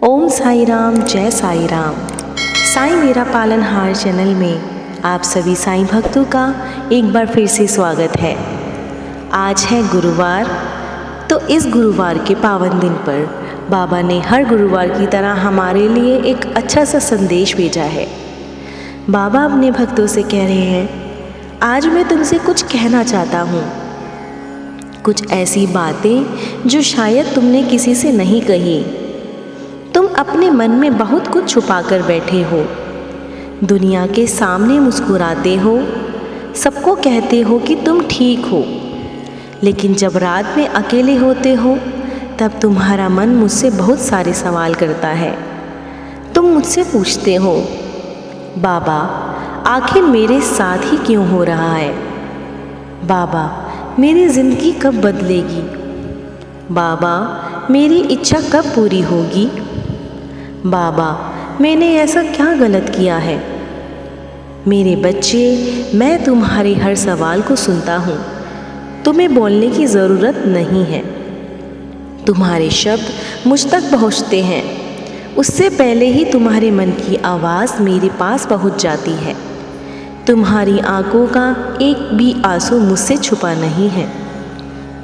ओम साई राम, जय साई राम। साईं मेरा पालनहार चैनल में आप सभी साईं भक्तों का एक बार फिर से स्वागत है। आज है गुरुवार, तो इस गुरुवार के पावन दिन पर बाबा ने हर गुरुवार की तरह हमारे लिए एक अच्छा सा संदेश भेजा है। बाबा अपने भक्तों से कह रहे हैं, आज मैं तुमसे कुछ कहना चाहता हूँ, कुछ ऐसी बातें जो शायद तुमने किसी से नहीं कही। तुम अपने मन में बहुत कुछ छुपा कर बैठे हो, दुनिया के सामने मुस्कुराते हो, सबको कहते हो कि तुम ठीक हो, लेकिन जब रात में अकेले होते हो तब तुम्हारा मन मुझसे बहुत सारे सवाल करता है। तुम मुझसे पूछते हो, बाबा आखिर मेरे साथ ही क्यों हो रहा है? बाबा मेरी ज़िंदगी कब बदलेगी? बाबा मेरी इच्छा कब पूरी होगी? बाबा मैंने ऐसा क्या गलत किया है? मेरे बच्चे, मैं तुम्हारे हर सवाल को सुनता हूँ। तुम्हें बोलने की ज़रूरत नहीं है। तुम्हारे शब्द मुझ तक पहुँचते हैं, उससे पहले ही तुम्हारे मन की आवाज़ मेरे पास पहुँच जाती है। तुम्हारी आंखों का एक भी आंसू मुझसे छुपा नहीं है।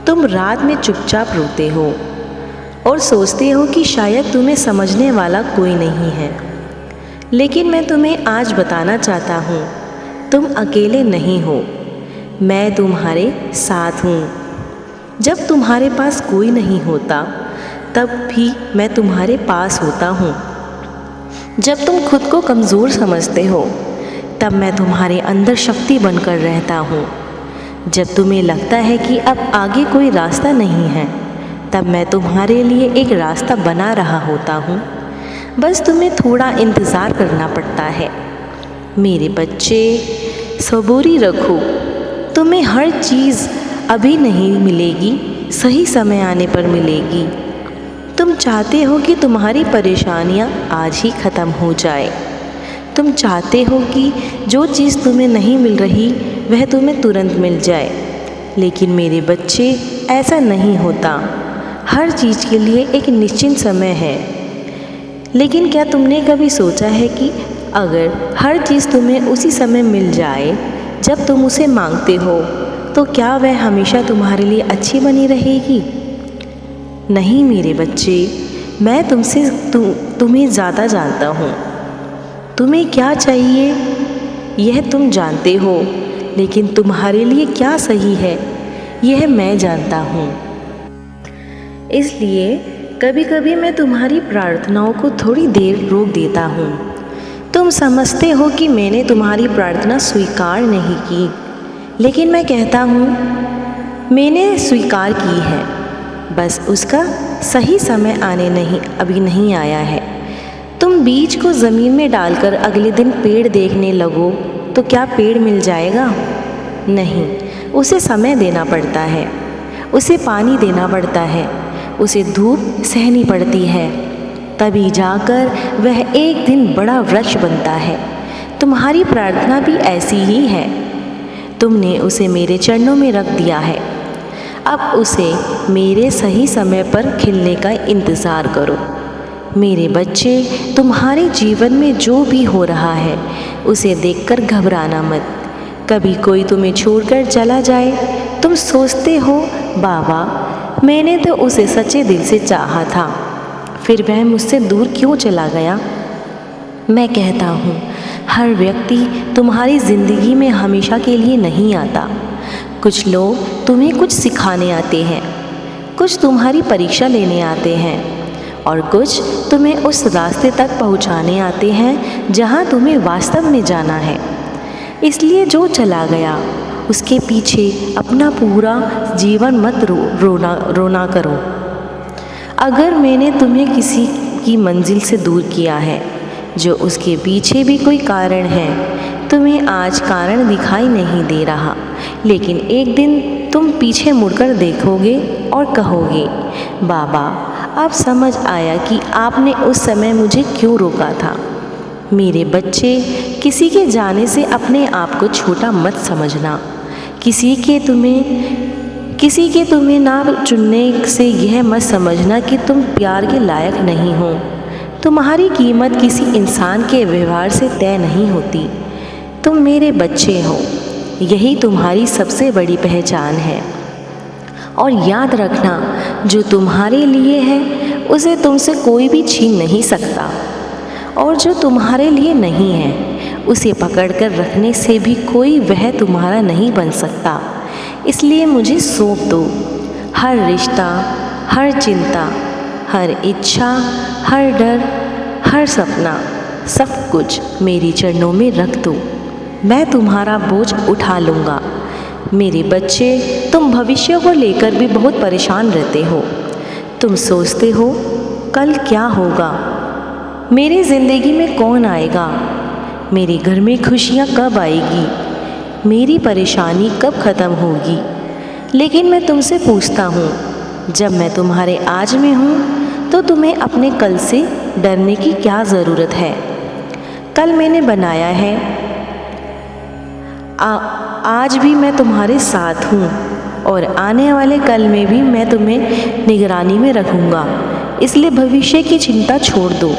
तुम रात में चुपचाप रोते हो और सोचते हो कि शायद तुम्हें समझने वाला कोई नहीं है, लेकिन मैं तुम्हें आज बताना चाहता हूँ, तुम अकेले नहीं हो। मैं तुम्हारे साथ हूँ। जब तुम्हारे पास कोई नहीं होता तब भी मैं तुम्हारे पास होता हूँ। जब तुम खुद को कमज़ोर समझते हो तब मैं तुम्हारे अंदर शक्ति बनकर रहता हूँ। जब तुम्हें लगता है कि अब आगे कोई रास्ता नहीं है तब मैं तुम्हारे लिए एक रास्ता बना रहा होता हूँ। बस तुम्हें थोड़ा इंतज़ार करना पड़ता है। मेरे बच्चे, सबूरी रखो। तुम्हें हर चीज़ अभी नहीं मिलेगी, सही समय आने पर मिलेगी। तुम चाहते हो कि तुम्हारी परेशानियाँ आज ही ख़त्म हो जाए। तुम चाहते हो कि जो चीज़ तुम्हें नहीं मिल रही वह तुम्हें तुरंत मिल जाए, लेकिन मेरे बच्चे, ऐसा नहीं होता। हर चीज़ के लिए एक निश्चित समय है। लेकिन क्या तुमने कभी सोचा है कि अगर हर चीज़ तुम्हें उसी समय मिल जाए जब तुम उसे मांगते हो, तो क्या वह हमेशा तुम्हारे लिए अच्छी बनी रहेगी? नहीं मेरे बच्चे, मैं तुम्हें ज़्यादा जानता हूँ। तुम्हें क्या चाहिए यह तुम जानते हो, लेकिन तुम्हारे लिए क्या सही है यह मैं जानता हूँ। इसलिए कभी कभी मैं तुम्हारी प्रार्थनाओं को थोड़ी देर रोक देता हूँ। तुम समझते हो कि मैंने तुम्हारी प्रार्थना स्वीकार नहीं की, लेकिन मैं कहता हूँ मैंने स्वीकार की है, बस उसका सही समय अभी नहीं आया है। तुम बीज को ज़मीन में डालकर अगले दिन पेड़ देखने लगो तो क्या पेड़ मिल जाएगा? नहीं, उसे समय देना पड़ता है, उसे पानी देना पड़ता है, उसे धूप सहनी पड़ती है, तभी जाकर वह एक दिन बड़ा वृक्ष बनता है। तुम्हारी प्रार्थना भी ऐसी ही है। तुमने उसे मेरे चरणों में रख दिया है, अब उसे मेरे सही समय पर खिलने का इंतज़ार करो। मेरे बच्चे, तुम्हारे जीवन में जो भी हो रहा है उसे देखकर घबराना मत। कभी कोई तुम्हें छोड़कर चला जाए, तुम सोचते हो, बाबा मैंने तो उसे सच्चे दिल से चाहा था, फिर वह मुझसे दूर क्यों चला गया? मैं कहता हूँ, हर व्यक्ति तुम्हारी ज़िंदगी में हमेशा के लिए नहीं आता। कुछ लोग तुम्हें कुछ सिखाने आते हैं, कुछ तुम्हारी परीक्षा लेने आते हैं, और कुछ तुम्हें उस रास्ते तक पहुँचाने आते हैं जहाँ तुम्हें वास्तव में जाना है। इसलिए जो चला गया उसके पीछे अपना पूरा जीवन मत रोना करो। अगर मैंने तुम्हें किसी की मंजिल से दूर किया है, जो उसके पीछे भी कोई कारण है, तुम्हें आज कारण दिखाई नहीं दे रहा, लेकिन एक दिन तुम पीछे मुड़कर देखोगे और कहोगे, बाबा अब समझ आया कि आपने उस समय मुझे क्यों रोका था। मेरे बच्चे, किसी के जाने से अपने आप को छोटा मत समझना। किसी के तुम्हें ना चुनने से यह मत समझना कि तुम प्यार के लायक नहीं हो। तुम्हारी कीमत किसी इंसान के व्यवहार से तय नहीं होती। तुम मेरे बच्चे हो, यही तुम्हारी सबसे बड़ी पहचान है। और याद रखना, जो तुम्हारे लिए है उसे तुमसे कोई भी छीन नहीं सकता, और जो तुम्हारे लिए नहीं है उसे पकड़कर रखने से भी कोई वह तुम्हारा नहीं बन सकता। इसलिए मुझे सौंप दो। हर रिश्ता, हर चिंता, हर इच्छा, हर डर, हर सपना, सब कुछ मेरी चरणों में रख दो। मैं तुम्हारा बोझ उठा लूँगा। मेरे बच्चे, तुम भविष्य को लेकर भी बहुत परेशान रहते हो। तुम सोचते हो कल क्या होगा, मेरी ज़िंदगी में कौन आएगा, मेरे घर में खुशियाँ कब आएगी, मेरी परेशानी कब ख़त्म होगी। लेकिन मैं तुमसे पूछता हूँ, जब मैं तुम्हारे आज में हूँ तो तुम्हें अपने कल से डरने की क्या ज़रूरत है। कल मैंने बनाया है, आज भी मैं तुम्हारे साथ हूँ, और आने वाले कल में भी मैं तुम्हें निगरानी में रखूँगा। इसलिए भविष्य की चिंता छोड़ दो।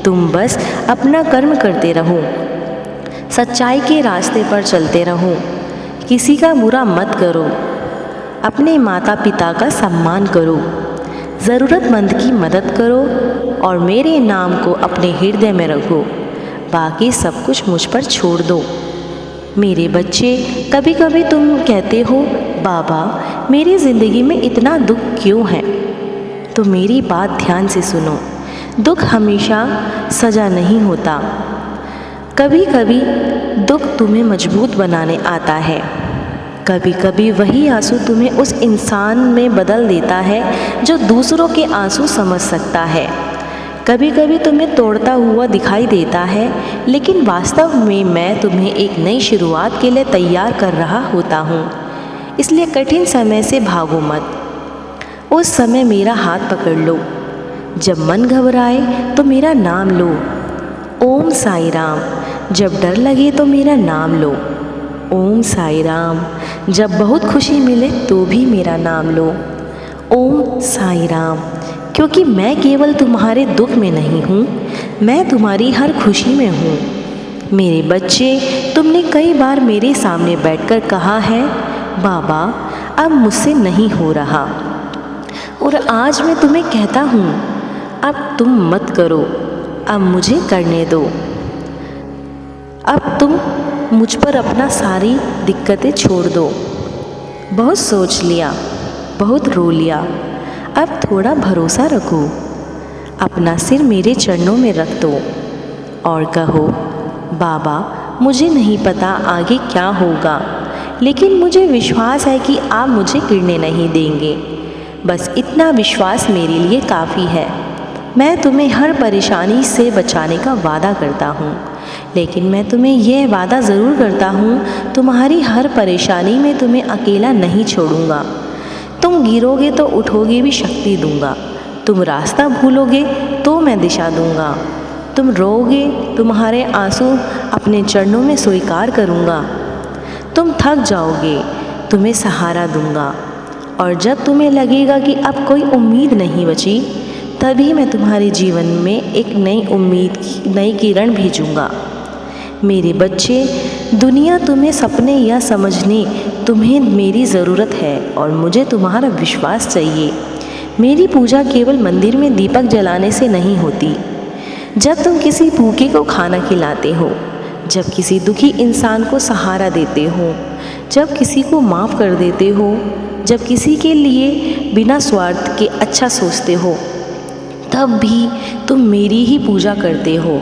तुम बस अपना कर्म करते रहो, सच्चाई के रास्ते पर चलते रहो, किसी का बुरा मत करो, अपने माता पिता का सम्मान करो, ज़रूरतमंद की मदद करो, और मेरे नाम को अपने हृदय में रखो। बाकी सब कुछ मुझ पर छोड़ दो। मेरे बच्चे, कभी कभी तुम कहते हो, बाबा मेरी ज़िंदगी में इतना दुख क्यों है। तो मेरी बात ध्यान से सुनो। दुख हमेशा सज़ा नहीं होता। कभी कभी दुख तुम्हें मजबूत बनाने आता है। कभी कभी वही आंसू तुम्हें उस इंसान में बदल देता है जो दूसरों के आंसू समझ सकता है। कभी कभी तुम्हें तोड़ता हुआ दिखाई देता है, लेकिन वास्तव में मैं तुम्हें एक नई शुरुआत के लिए तैयार कर रहा होता हूँ। इसलिए कठिन समय से भागो मत। उस समय मेरा हाथ पकड़ लो। जब मन घबराए तो मेरा नाम लो, ओम साई राम। जब डर लगे तो मेरा नाम लो, ओम साई राम। जब बहुत खुशी मिले तो भी मेरा नाम लो, ओम साई राम। क्योंकि मैं केवल तुम्हारे दुख में नहीं हूँ, मैं तुम्हारी हर खुशी में हूँ। मेरे बच्चे, तुमने कई बार मेरे सामने बैठकर कहा है, बाबा अब मुझसे नहीं हो रहा। और आज मैं तुम्हें कहता हूँ, अब तुम मत करो, अब मुझे करने दो। अब तुम मुझ पर अपना सारी दिक्कतें छोड़ दो। बहुत सोच लिया, बहुत रो लिया, अब थोड़ा भरोसा रखो। अपना सिर मेरे चरणों में रख दो और कहो, बाबा मुझे नहीं पता आगे क्या होगा, लेकिन मुझे विश्वास है कि आप मुझे गिरने नहीं देंगे। बस इतना विश्वास मेरे लिए काफ़ी है। मैं तुम्हें हर परेशानी से बचाने का वादा करता हूँ, लेकिन मैं तुम्हें यह वादा ज़रूर करता हूँ, तुम्हारी हर परेशानी में तुम्हें अकेला नहीं छोड़ूंगा। तुम गिरोगे तो उठोगे भी शक्ति दूंगा। तुम रास्ता भूलोगे तो मैं दिशा दूंगा। तुम रोओगे, तुम्हारे आंसू अपने चरणों में स्वीकार करूंगा। तुम थक जाओगे, तुम्हें सहारा दूंगा। और जब तुम्हें लगेगा कि अब कोई उम्मीद नहीं बची, तभी मैं तुम्हारे जीवन में एक नई उम्मीद की नई किरण भेजूंगा। मेरे बच्चे, दुनिया तुम्हें सपने या समझने तुम्हें मेरी ज़रूरत है, और मुझे तुम्हारा विश्वास चाहिए। मेरी पूजा केवल मंदिर में दीपक जलाने से नहीं होती। जब तुम किसी भूखे को खाना खिलाते हो, जब किसी दुखी इंसान को सहारा देते हो, जब किसी को माफ़ कर देते हो, जब किसी के लिए बिना स्वार्थ के अच्छा सोचते हो, तब भी तुम मेरी ही पूजा करते हो।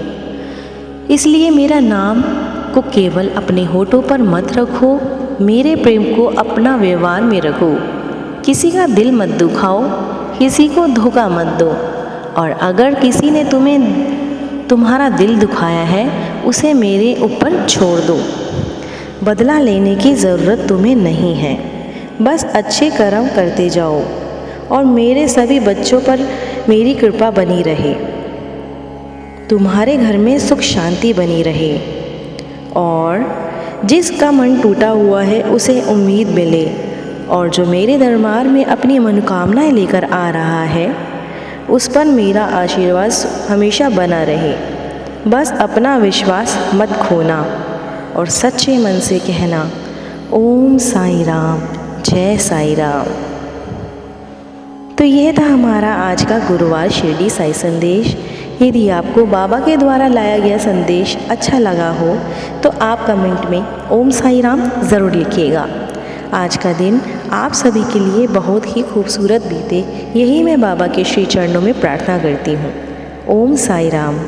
इसलिए मेरा नाम को केवल अपने होठों पर मत रखो, मेरे प्रेम को अपना व्यवहार में रखो। किसी का दिल मत दुखाओ, किसी को धोखा मत दो, और अगर किसी ने तुम्हारा दिल दुखाया है, उसे मेरे ऊपर छोड़ दो। बदला लेने की ज़रूरत तुम्हें नहीं है। बस अच्छे कर्म करते जाओ, और मेरे सभी बच्चों पर मेरी कृपा बनी रहे। तुम्हारे घर में सुख शांति बनी रहे, और जिसका मन टूटा हुआ है उसे उम्मीद मिले, और जो मेरे दरबार में अपनी मनोकामनाएं लेकर आ रहा है उस पर मेरा आशीर्वाद हमेशा बना रहे। बस अपना विश्वास मत खोना और सच्चे मन से कहना ओम साईं राम, जय साईं राम। तो यह था हमारा आज का गुरुवार शिरडी साई संदेश। यदि आपको बाबा के द्वारा लाया गया संदेश अच्छा लगा हो तो आप कमेंट में ओम साईं राम ज़रूर लिखिएगा। आज का दिन आप सभी के लिए बहुत ही खूबसूरत बीते, यही मैं बाबा के श्री चरणों में प्रार्थना करती हूँ। ओम साईं राम।